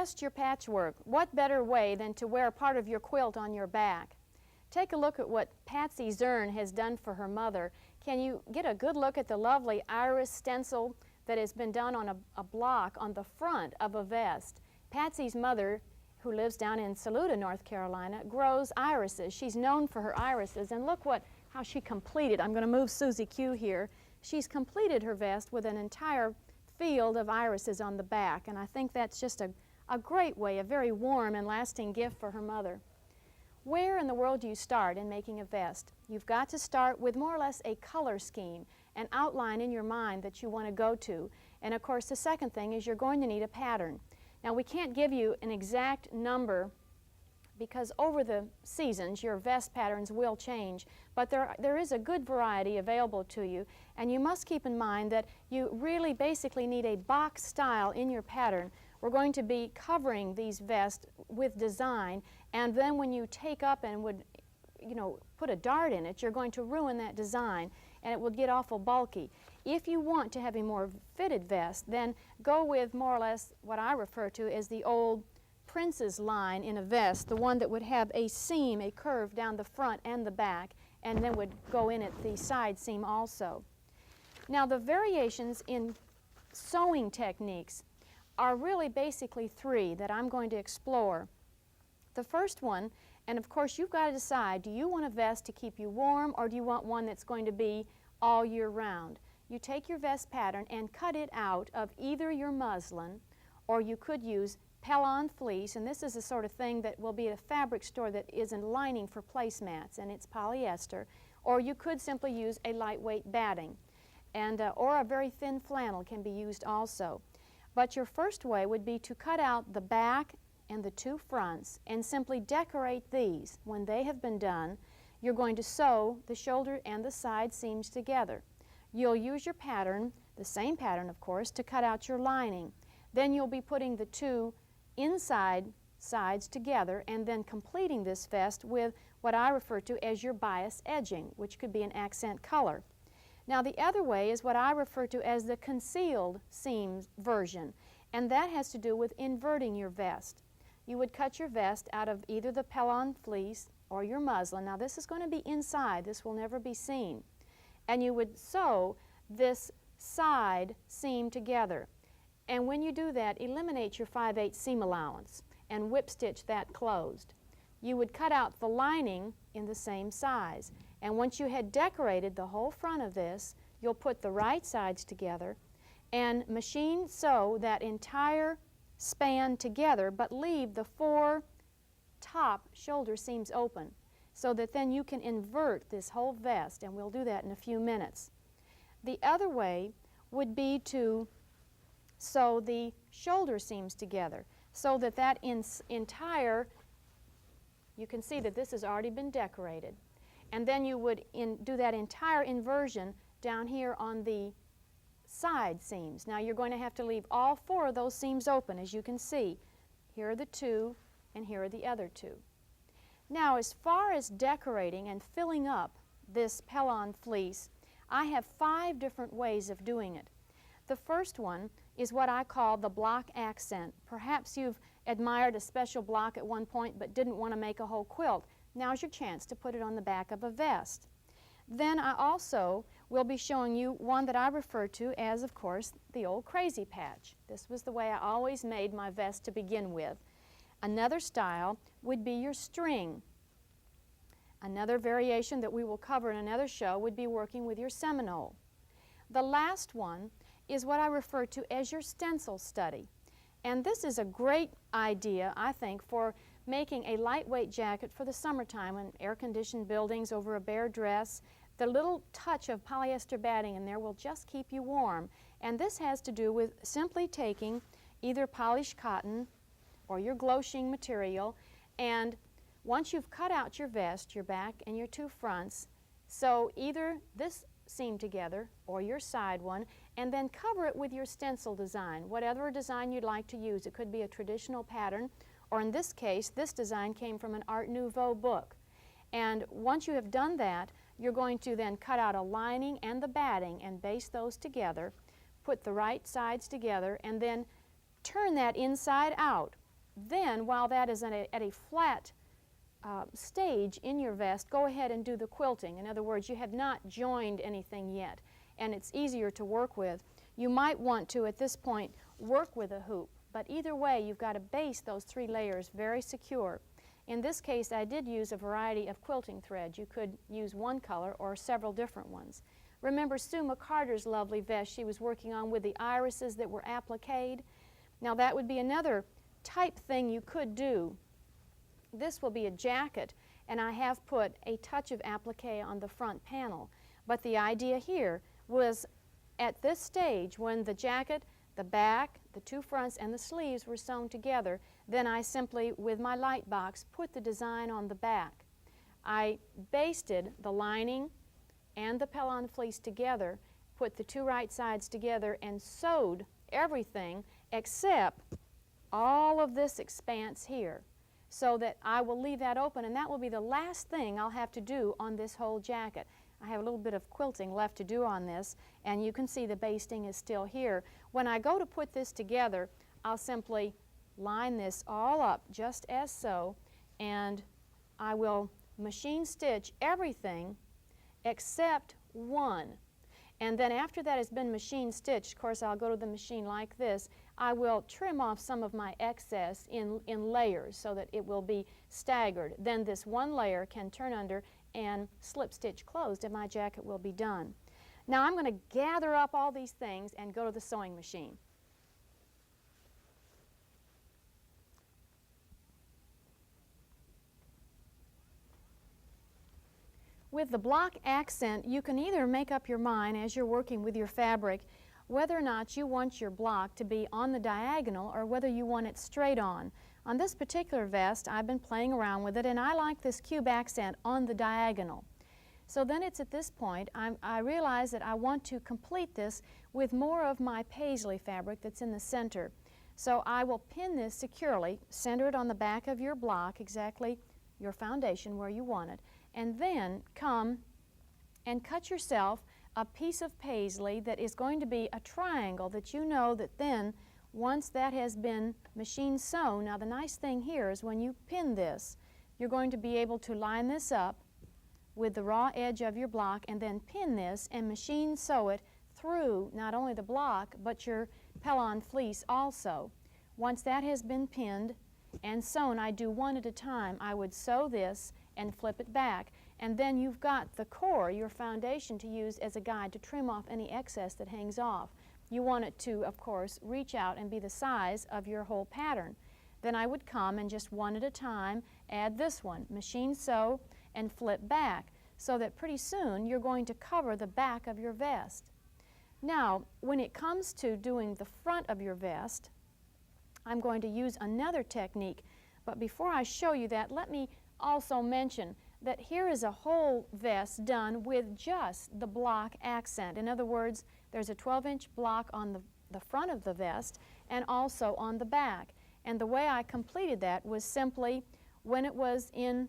test your patchwork, what better way than to wear a part of your quilt on your back? Take a look at what Patsy Zern has done for her mother. Can you get a good look at the lovely iris stencil that has been done on a block on the front of a vest? Patsy's mother, who lives down in Saluda, North Carolina, grows irises. She's known for her irises, and look how she completed. I'm going to move Susie Q here. She's completed her vest with an entire field of irises on the back, and I think that's just a great way, a very warm and lasting gift for her mother. Where in the world do you start in making a vest? You've got to start with more or less a color scheme, an outline in your mind that you want to go to. And of course the second thing is you're going to need a pattern. Now we can't give you an exact number because over the seasons your vest patterns will change, but there is a good variety available to you, and you must keep in mind that you really basically need a box style in your pattern. We're going to be covering these vests with design, and then when you take up and would, put a dart in it, you're going to ruin that design and it will get awful bulky. If you want to have a more fitted vest, then go with more or less what I refer to as the old Prince's line in a vest, the one that would have a seam, a curve down the front and the back, and then would go in at the side seam also. Now the variations in sewing techniques are really basically three that I'm going to explore. The first one, and of course you've got to decide, do you want a vest to keep you warm or do you want one that's going to be all year round? You take your vest pattern and cut it out of either your muslin, or you could use Pellon fleece, and this is the sort of thing that will be at a fabric store that is a lining for placemats, and it's polyester, or you could simply use a lightweight batting, and or a very thin flannel can be used also. But your first way would be to cut out the back and the two fronts and simply decorate these. When they have been done, you're going to sew the shoulder and the side seams together. You'll use your pattern, the same pattern of course, to cut out your lining. Then you'll be putting the two inside sides together and then completing this vest with what I refer to as your bias edging, which could be an accent color. Now the other way is what I refer to as the concealed seams version, and that has to do with inverting your vest. You would cut your vest out of either the Pellon fleece or your muslin. Now this is going to be inside, this will never be seen. And you would sew this side seam together. And when you do that, eliminate your 5/8 seam allowance and whip stitch that closed. You would cut out the lining in the same size. And once you had decorated the whole front of this, you'll put the right sides together and machine sew that entire span together, but leave the 4 top shoulder seams open so that then you can invert this whole vest, and we'll do that in a few minutes. The other way would be to sew the shoulder seams together so that entire, you can see that this has already been decorated, and then you would do that entire inversion down here on the side seams. Now you're going to have to leave all 4 of those seams open, as you can see. Here are the 2 and here are the other 2. Now as far as decorating and filling up this Pellon fleece, I have 5 different ways of doing it. The first one is what I call the block accent. Perhaps you've admired a special block at one point but didn't want to make a whole quilt. Now's your chance to put it on the back of a vest. Then I also will be showing you one that I refer to as, of course, the old crazy patch. This was the way I always made my vest to begin with. Another style would be your string. Another variation that we will cover in another show would be working with your Seminole. The last one is what I refer to as your stencil study. And this is a great idea, I think, for making a lightweight jacket for the summertime in air-conditioned buildings over a bare dress. The little touch of polyester batting in there will just keep you warm. And this has to do with simply taking either polished cotton or your glow sheen material, and once you've cut out your vest, your back and your 2 fronts, sew either this seam together or your side one, and then cover it with your stencil design, whatever design you'd like to use. It could be a traditional pattern, or in this case, this design came from an Art Nouveau book. And once you have done that, you're going to then cut out a lining and the batting and baste those together, put the right sides together, and then turn that inside out. then, while that is at a flat stage in your vest, go ahead and do the quilting. In other words, you have not joined anything yet, and it's easier to work with. You might want to, at this point, work with a hoop, but either way, you've got to base those 3 layers very secure. In this case, I did use a variety of quilting threads. You could use one color or several different ones. Remember Sue McCarter's lovely vest she was working on with the irises that were appliqued? Now that would be another type thing you could do. This will be a jacket, and I have put a touch of applique on the front panel. But the idea here was at this stage, when the jacket, the back, the 2 fronts, and the sleeves were sewn together, then I simply, with my light box, put the design on the back. I basted the lining and the Pellon fleece together, put the 2 right sides together, and sewed everything except all of this expanse here, so that I will leave that open, and that will be the last thing I'll have to do on this whole jacket. I have a little bit of quilting left to do on this, and you can see the basting is still here. When I go to put this together, I'll simply line this all up just as so, and I will machine stitch everything except one. And then after that has been machine stitched, of course I'll go to the machine like this, I will trim off some of my excess in layers so that it will be staggered. Then this one layer can turn under and slip stitch closed and my jacket will be done. Now I'm going to gather up all these things and go to the sewing machine. With the block accent, you can either make up your mind as you're working with your fabric whether or not you want your block to be on the diagonal or whether you want it straight on. On this particular vest, I've been playing around with it, and I like this cube accent on the diagonal. So then it's at this point I realize that I want to complete this with more of my paisley fabric that's in the center. So I will pin this securely, center it on the back of your block, exactly your foundation where you want it, and then come and cut yourself a piece of paisley that is going to be a triangle that you know that then once that has been machine sewn. Now the nice thing here is when you pin this, you're going to be able to line this up with the raw edge of your block and then pin this and machine sew it through not only the block but your Pellon fleece also. Once that has been pinned and sewn, I do one at a time. I would sew this and flip it back, and then you've got the core, your foundation, to use as a guide to trim off any excess that hangs off. You want it to, of course, reach out and be the size of your whole pattern. Then I would come and just one at a time add this one, machine sew and flip back, so that pretty soon you're going to cover the back of your vest. Now, when it comes to doing the front of your vest, I'm going to use another technique, but before I show you that, let me also mention that here is a whole vest done with just the block accent. In other words, there's a 12-inch block on the front of the vest and also on the back. And the way I completed that was simply, when it was in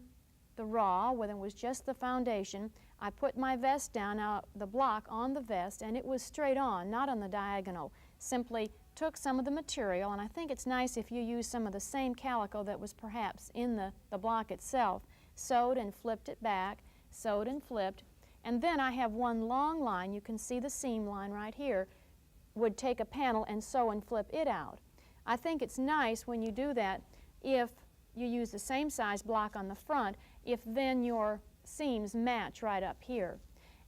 the raw, when it was just the foundation, I put my vest down, now the block on the vest, and it was straight on, not on the diagonal. Simply took some of the material, and I think it's nice if you use some of the same calico that was perhaps in the block itself, sewed and flipped it back, sewed and flipped, and then I have one long line, you can see the seam line right here, would take a panel and sew and flip it out. I think it's nice when you do that if you use the same size block on the front, if then your seams match right up here.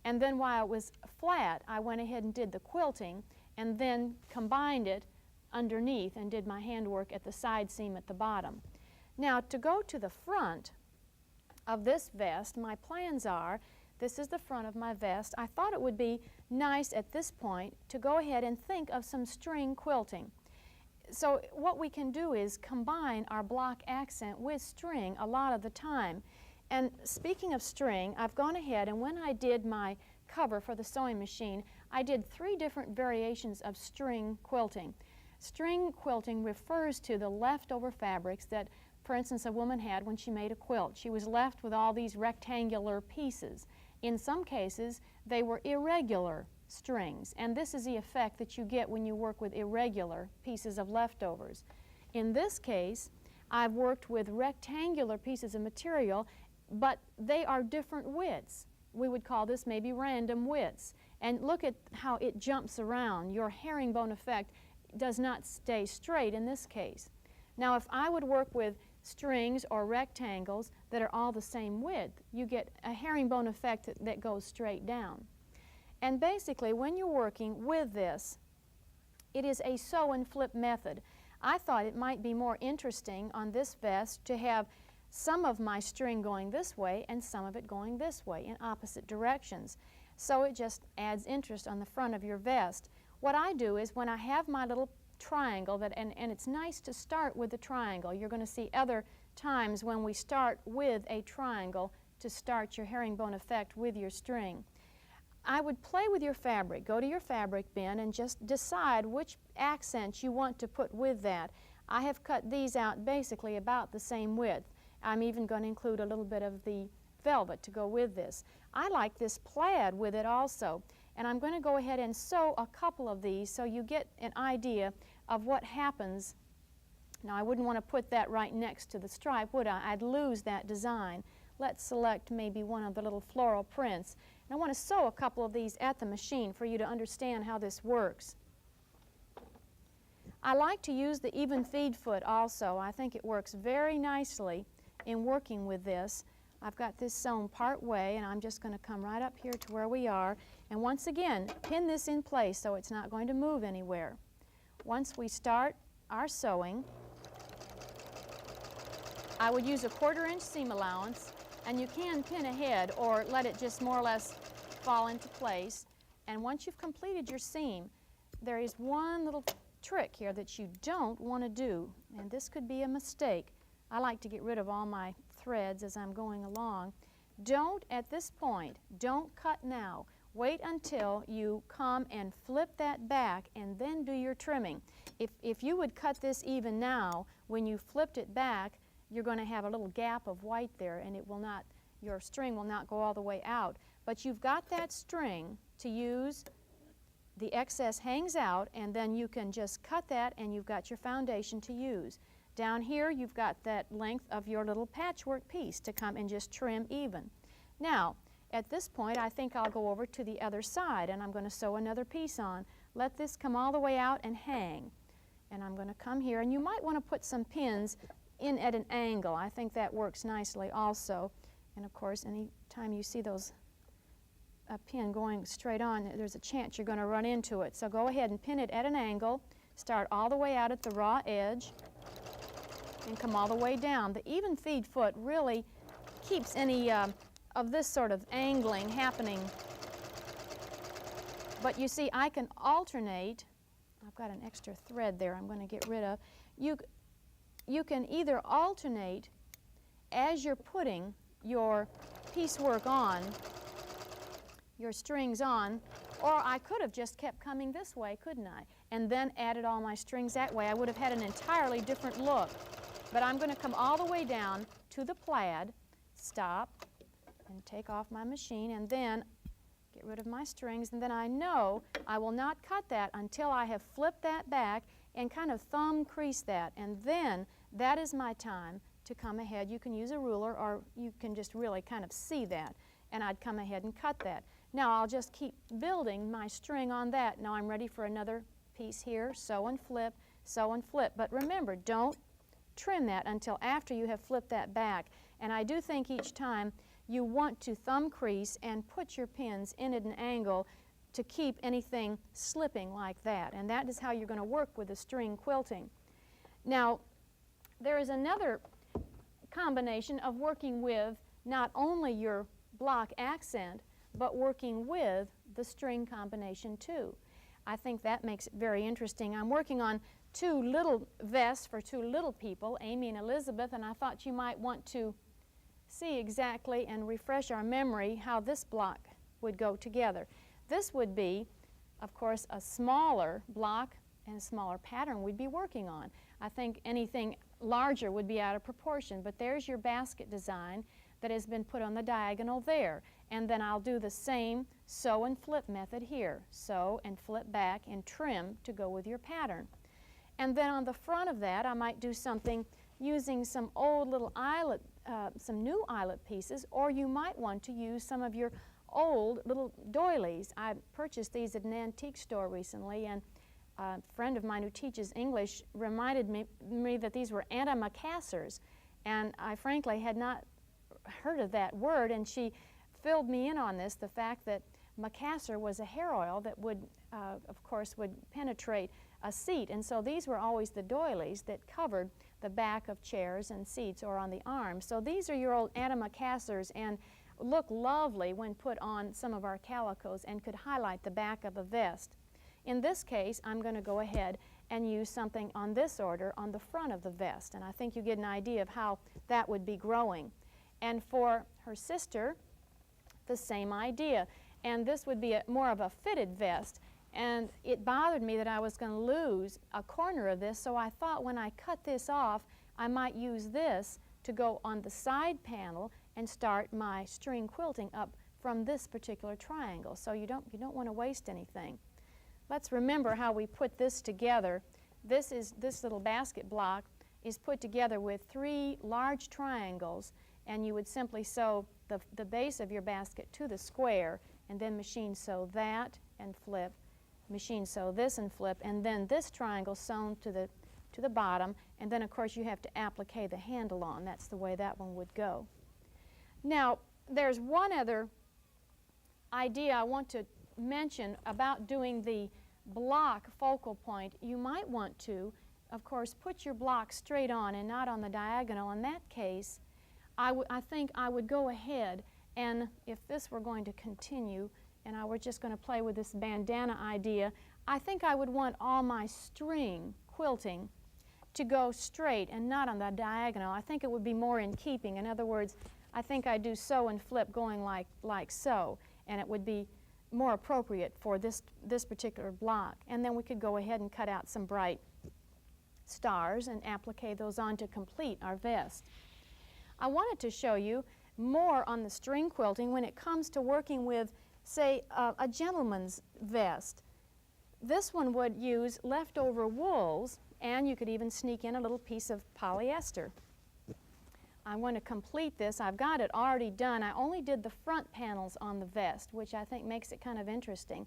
And then while it was flat, I went ahead and did the quilting and then combined it underneath and did my handwork at the side seam at the bottom. Now to go to the front of this vest, my plans are, this is the front of my vest. I thought it would be nice at this point to go ahead and think of some string quilting. So what we can do is combine our block accent with string a lot of the time. And speaking of string, I've gone ahead and when I did my cover for the sewing machine, I did 3 different variations of string quilting. String quilting refers to the leftover fabrics that, for instance, a woman had when she made a quilt. She was left with all these rectangular pieces. In some cases, they were irregular strings, and this is the effect that you get when you work with irregular pieces of leftovers. In this case, I've worked with rectangular pieces of material, but they are different widths. We would call this maybe random widths. And look at how it jumps around. Your herringbone effect does not stay straight in this case. Now, if I would work with strings or rectangles that are all the same width, you get a herringbone effect that goes straight down. And basically, when you're working with this, it is a sew and flip method. I thought it might be more interesting on this vest to have some of my string going this way and some of it going this way in opposite directions. So it just adds interest on the front of your vest. What I do is when I have my little triangle, and it's nice to start with the triangle. You're going to see other times when we start with a triangle to start your herringbone effect with your string. I would play with your fabric. Go to your fabric bin and just decide which accents you want to put with that. I have cut these out basically about the same width. I'm even going to include a little bit of the velvet to go with this. I like this plaid with it also, and I'm going to go ahead and sew a couple of these so you get an idea of what happens. Now, I wouldn't want to put that right next to the stripe, would I? I'd lose that design. Let's select maybe one of the little floral prints. And I want to sew a couple of these at the machine for you to understand how this works. I like to use the even feed foot also. I think it works very nicely in working with this. I've got this sewn part way, and I'm just going to come right up here to where we are. And once again, pin this in place so it's not going to move anywhere. Once we start our sewing, I would use a 1/4 inch seam allowance, and you can pin ahead or let it just more or less fall into place. And once you've completed your seam, there is one little trick here that you don't want to do, and this could be a mistake. I like to get rid of all my threads as I'm going along. Don't, at this point, don't cut now. Wait until you come and flip that back and then do your trimming. If you would cut this even now, when you flipped it back, you're going to have a little gap of white there, and it will not, your string will not go all the way out. But you've got that string to use. The excess hangs out, and then you can just cut that, and you've got your foundation to use. Down here, you've got that length of your little patchwork piece to come and just trim even. Now, at this point, I think I'll go over to the other side, and I'm going to sew another piece on. Let this come all the way out and hang. And I'm going to come here, and you might want to put some pins in at an angle. I think that works nicely also. And of course, any time you see a pin going straight on, there's a chance you're going to run into it. So go ahead and pin it at an angle. Start all the way out at the raw edge and come all the way down. The even feed foot really keeps any of this sort of angling happening. But you see, I can alternate. I've got an extra thread there I'm going to get rid of. You can either alternate as you're putting your piecework on, your strings on, or I could have just kept coming this way, couldn't I? And then added all my strings that way. I would have had an entirely different look. But I'm going to come all the way down to the plaid, stop, and take off my machine, and then get rid of my strings, and then I know I will not cut that until I have flipped that back and kind of thumb crease that, and then that is my time to come ahead. You can use a ruler, or you can just really kind of see that, and I'd come ahead and cut that. Now I'll just keep building my string on that. Now I'm ready for another piece here, sew and flip, but remember, don't trim that until after you have flipped that back. And I do think each time you want to thumb crease and put your pins in at an angle to keep anything slipping like that. And that is how you're going to work with the string quilting. Now, there is another combination of working with not only your block accent, but working with the string combination too. I think that makes it very interesting. I'm working on 2 little vests for 2 little people, Amy and Elizabeth, and I thought you might want to see exactly and refresh our memory how this block would go together. This would be, of course, a smaller block and a smaller pattern we'd be working on. I think anything larger would be out of proportion, but there's your basket design that has been put on the diagonal there. And then I'll do the same sew and flip method here. Sew and flip back and trim to go with your pattern. And then on the front of that, I might do something using some old little eyelet, some new eyelet pieces, or you might want to use some of your old little doilies. I purchased these at an antique store recently, and a friend of mine who teaches English reminded me that these were antimacassars, and I frankly had not heard of that word, and she filled me in on this, the fact that macassar was a hair oil that would, of course, would penetrate a seat, and so these were always the doilies that covered the back of chairs and seats or on the arms. So these are your old antimacassars and look lovely when put on some of our calicos and could highlight the back of a vest. In this case, I'm going to go ahead and use something on this order on the front of the vest, and I think you get an idea of how that would be growing. And for her sister, the same idea. And this would be more of a fitted vest, and it bothered me that I was going to lose a corner of this, so I thought when I cut this off, I might use this to go on the side panel and start my string quilting up from this particular triangle. So you don't want to waste anything. Let's remember how we put this together. This little basket block is put together with 3 large triangles, and you would simply sew the base of your basket to the square, and then machine sew that and flip, machine sew this and flip, and then this triangle sewn to the bottom, and then of course you have to applique the handle on. That's the way that one would go. Now there's one other idea I want to mention about doing the block focal point. You might want to, of course, put your block straight on and not on the diagonal. In that case, I think I would go ahead, and if this were going to continue and I were just going to play with this bandana idea, I think I would want all my string quilting to go straight and not on the diagonal. I think it would be more in keeping. In other words, I think I do sew and flip going like so, and it would be more appropriate for this particular block. And then we could go ahead and cut out some bright stars and applique those on to complete our vest. I wanted to show you more on the string quilting when it comes to working with, say, a gentleman's vest. This one would use leftover wools, and you could even sneak in a little piece of polyester. I want to complete this. I've got it already done. I only did the front panels on the vest, which I think makes it kind of interesting.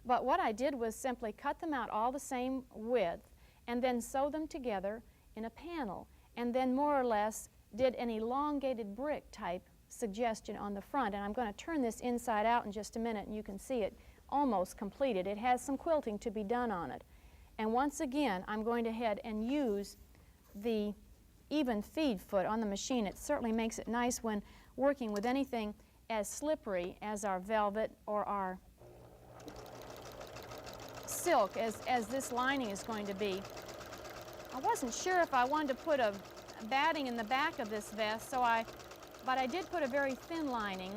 But what I did was simply cut them out all the same width and then sew them together in a panel, and then more or less did an elongated brick type suggestion on the front. And I'm going to turn this inside out in just a minute, and you can see it almost completed. It has some quilting to be done on it. And once again, I'm going to head and use the even feed foot on the machine. It certainly makes it nice when working with anything as slippery as our velvet or our silk, as this lining is going to be. I wasn't sure if I wanted to put a batting in the back of this vest, but I did put a very thin lining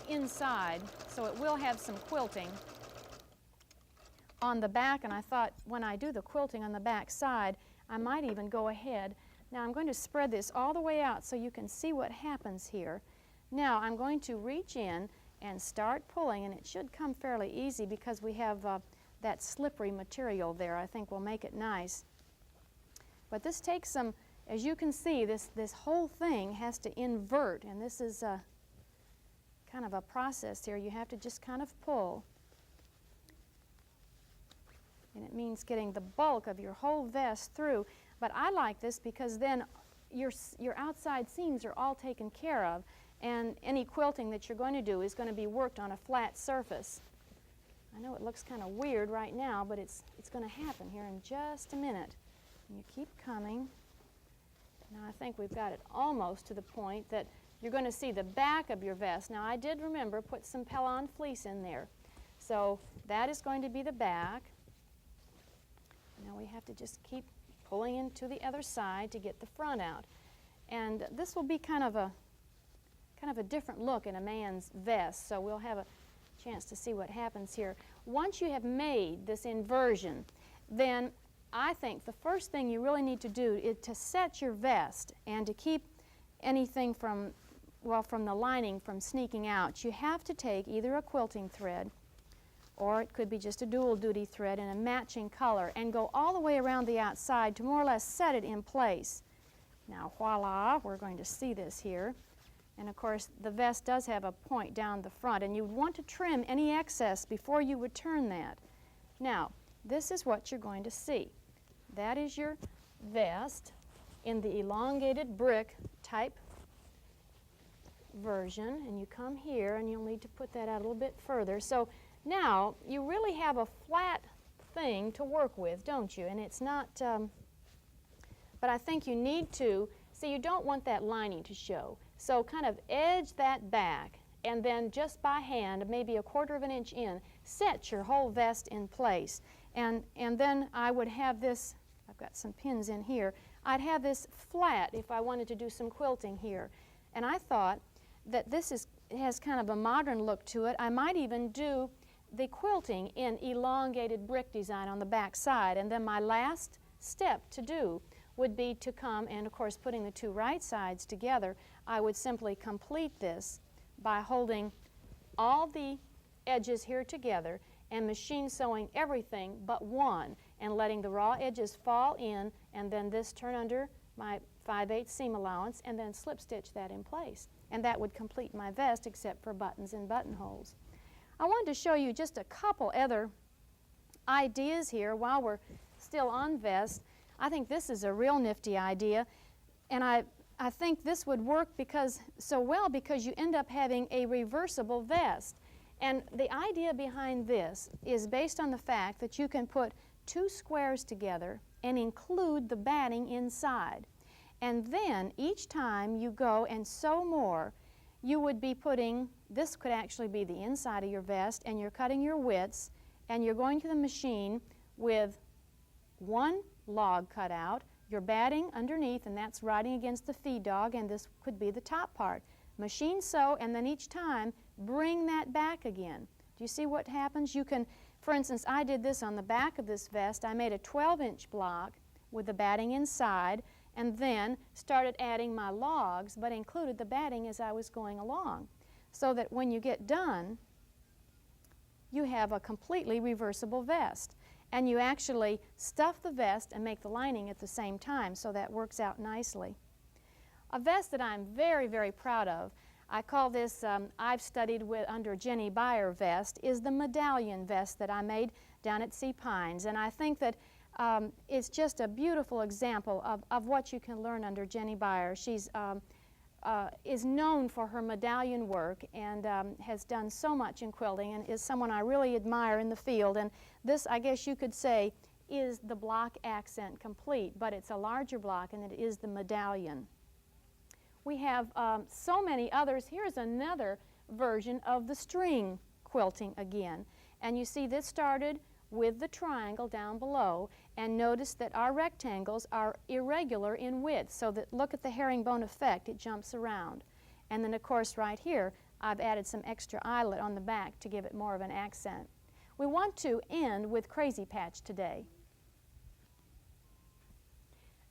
inside, so it will have some quilting on the back, and I thought when I do the quilting on the back side, I might even go ahead. Now I'm going to spread this all the way out so you can see what happens here. Now I'm going to reach in and start pulling, and it should come fairly easy because we have that slippery material there. I think will make it nice. But this takes some, as you can see, this whole thing has to invert, and this is kind of a process here. You have to just kind of pull, and it means getting the bulk of your whole vest through. But I like this because then your outside seams are all taken care of, and any quilting that you're going to do is going to be worked on a flat surface. I know it looks kind of weird right now, but it's going to happen here in just a minute. And you keep coming. Now I think we've got it almost to the point that you're going to see the back of your vest. Now I did remember put some Pellon fleece in there. So that is going to be the back. Now we have to just keep pulling into the other side to get the front out. And this will be kind of a different look in a man's vest, so we'll have a chance to see what happens here. Once you have made this inversion, then I think the first thing you really need to do is to set your vest and to keep anything from the lining from sneaking out. You have to take either a quilting thread, or it could be just a dual duty thread in a matching color, and go all the way around the outside to more or less set it in place. Now voila, we're going to see this here. And of course the vest does have a point down the front, and you would want to trim any excess before you would turn that. Now this is what you're going to see. That is your vest in the elongated brick type version, and you come here and you'll need to put that out a little bit further. So now you really have a flat thing to work with, don't you? And it's not, but I think you need to, see, you don't want that lining to show. So kind of edge that back, and then just by hand, maybe 1/4 of an inch in, set your whole vest in place. And then I would have this, I've got some pins in here, I'd have this flat if I wanted to do some quilting here. And I thought that this has kind of a modern look to it. I might even do the quilting in elongated brick design on the back side, and then my last step to do would be to come, and of course putting the two right sides together, I would simply complete this by holding all the edges here together and machine sewing everything but one, and letting the raw edges fall in, and then this turn under my 5/8 seam allowance, and then slip stitch that in place. And that would complete my vest except for buttons and buttonholes. I wanted to show you just a couple other ideas here while we're still on vest. I think this is a real nifty idea, and I think this would work because you end up having a reversible vest. And the idea behind this is based on the fact that you can put two squares together and include the batting inside. And then each time you go and sew more, you would be putting, this could actually be the inside of your vest, and you're cutting your widths, and you're going to the machine with one log cut out, your batting underneath, and that's riding against the feed dog, and this could be the top part. Machine sew, and then each time bring that back again. Do you see what happens? You can, for instance, I did this on the back of this vest. I made a 12-inch block with the batting inside, and then started adding my logs, but included the batting as I was going along, so that when you get done, you have a completely reversible vest. And you actually stuff the vest and make the lining at the same time, so that works out nicely. A vest that I'm very, very proud of, I call this, I've studied with under Jenny Beyer vest, is the medallion vest that I made down at Sea Pines. And I think that it's just a beautiful example of what you can learn under Jenny Beyer. She's is known for her medallion work, and has done so much in quilting, and is someone I really admire in the field. And this, I guess you could say, is the block accent complete, but it's a larger block, and it is the medallion. We have so many others. Here's another version of the string quilting again. And you see this started with the triangle down below, and notice that our rectangles are irregular in width, so that, look at the herringbone effect, it jumps around. And then of course right here I've added some extra eyelet on the back to give it more of an accent. We want to end with Crazy Patch today.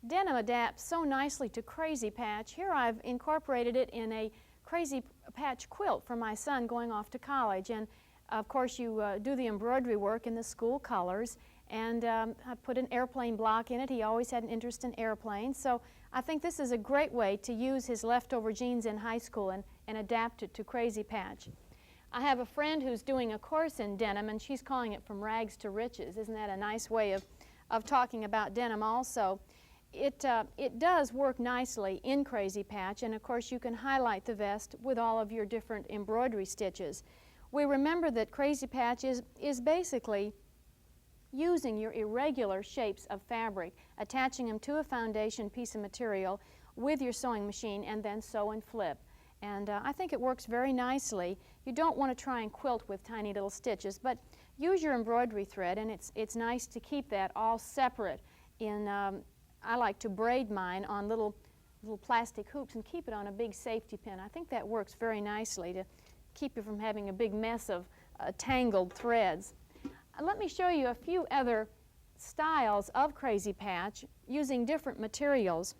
Denim adapts so nicely to Crazy Patch. Here I've incorporated it in a Crazy Patch quilt for my son going off to college. And of course you do the embroidery work in the school colors, and I put an airplane block in it. He always had an interest in airplanes, so I think this is a great way to use his leftover jeans in high school and adapt it to Crazy Patch. I have a friend who's doing a course in denim, and she's calling it From Rags to Riches. Isn't that a nice way of talking about denim also? It does work nicely in Crazy Patch, and of course you can highlight the vest with all of your different embroidery stitches. We remember that Crazy Patch is basically using your irregular shapes of fabric, attaching them to a foundation piece of material with your sewing machine, and then sew and flip. And I think it works very nicely. You don't want to try and quilt with tiny little stitches, but use your embroidery thread, and it's nice to keep that all separate. I like to braid mine on little plastic hoops and keep it on a big safety pin. I think that works very nicely to keep you from having a big mess of tangled threads. Let me show you a few other styles of Crazy Patch using different materials.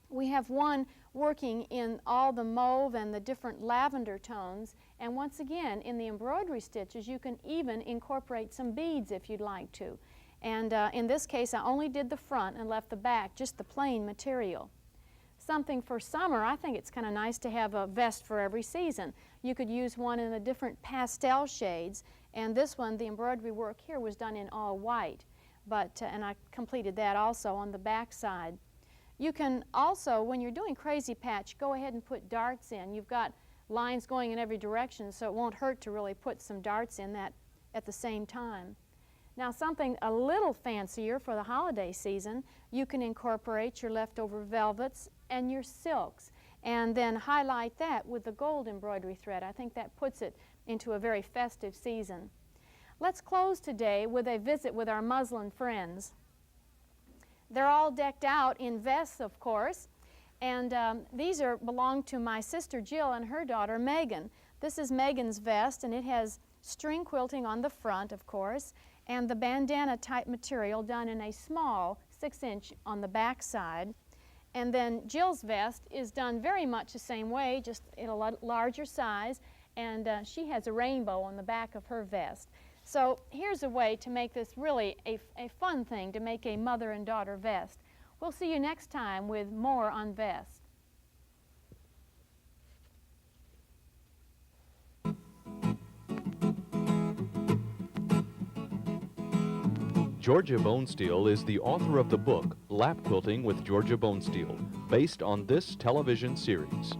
We have one working in all the mauve and the different lavender tones, and once again in the embroidery stitches you can even incorporate some beads if you'd like to. And in this case I only did the front and left the back just the plain material. something for summer, I think it's kind of nice to have a vest for every season. You could use one in the different pastel shades, and this one, the embroidery work here was done in all white, and I completed that also on the back side. You can also, when you're doing crazy patch, go ahead and put darts in. You've got lines going in every direction, so it won't hurt to really put some darts in that at the same time. Now, something a little fancier for the holiday season, you can incorporate your leftover velvets and your silks, and then highlight that with the gold embroidery thread. I think that puts it into a very festive season. Let's close today with a visit with our muslin friends. They're all decked out in vests, of course, and these belong to my sister Jill and her daughter Megan. This is Megan's vest, and it has string quilting on the front, of course, and the bandana type material done in a small 6-inch on the back side. And then Jill's vest is done very much the same way, just in a larger size, and she has a rainbow on the back of her vest. So here's a way to make this really a fun thing, to make a mother and daughter vest. We'll see you next time with more on vests. Georgia Bonesteel is the author of the book Lap Quilting with Georgia Bonesteel, based on this television series.